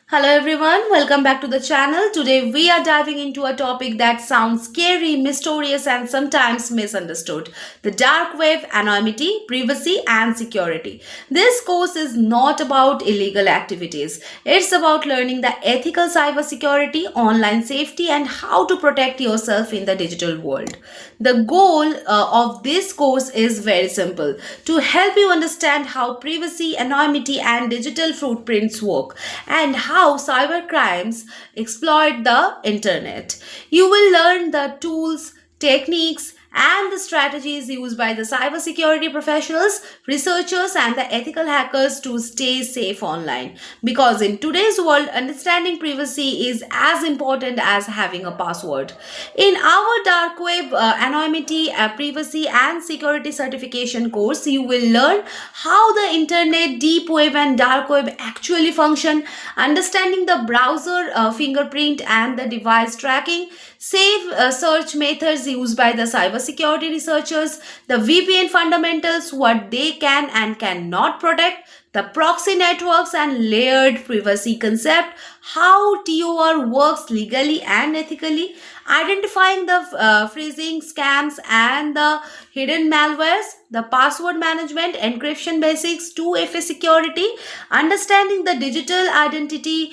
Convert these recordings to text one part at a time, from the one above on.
Hello everyone, welcome back to the channel. Today we are diving into a topic that sounds scary, mysterious and sometimes misunderstood. The dark web, anonymity, privacy and security. This course is not about illegal activities. It's about learning the ethical cybersecurity, online safety and how to protect yourself in the digital world. The goal of this course is very simple: to help you understand how privacy, anonymity and digital footprints work and how cybercrimes exploit the internet. You will learn the tools, techniques, and the strategies used by the cybersecurity professionals, researchers, and the ethical hackers to stay safe online. Because in today's world, understanding privacy is as important as having a password. In our dark web anonymity, privacy, and security certification course, you will learn how the internet, deep web, and dark web actually function, understanding the browser fingerprint and the device tracking, safe search methods used by the cybersecurity researchers, the VPN fundamentals, what they can and cannot protect, the proxy networks and layered privacy concept, how TOR works legally and ethically, identifying the phishing scams and the hidden malwares, the password management, encryption basics, 2FA security, understanding the digital identity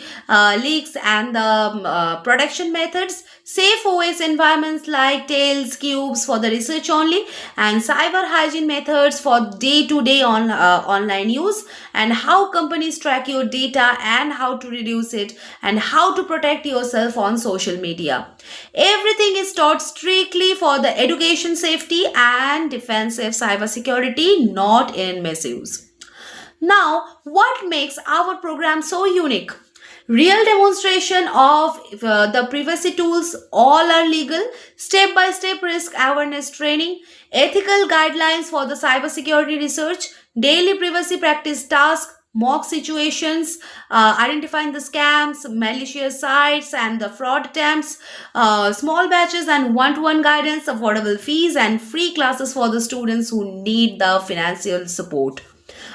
leaks and the protection methods, safe OS environments like Tails, Cubes for the research only, and cyber hygiene methods for day-to-day online use, and how companies track your data and how to reduce it, and how to protect yourself on social media. Everything is taught strictly for the education, safety, and defensive cybersecurity, not in misuse. Now, what makes our program so unique? Real demonstration of the privacy tools, all are legal, step-by-step risk awareness training, ethical guidelines for the cybersecurity research, daily privacy practice tasks, mock situations, identifying the scams, malicious sites and the fraud attempts, small batches and one-to-one guidance, affordable fees and free classes for the students who need the financial support.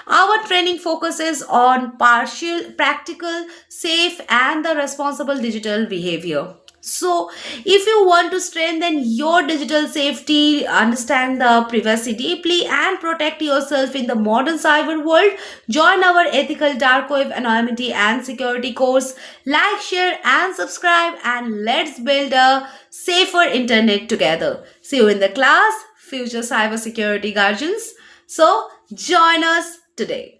Our training focuses on partial, practical, safe, and the responsible digital behavior. So, if you want to strengthen your digital safety, understand the privacy deeply, and protect yourself in the modern cyber world, join our ethical dark web anonymity and security course. Like, share, and subscribe, and let's build a safer internet together. See you in the class, future cybersecurity guardians. So, join us today.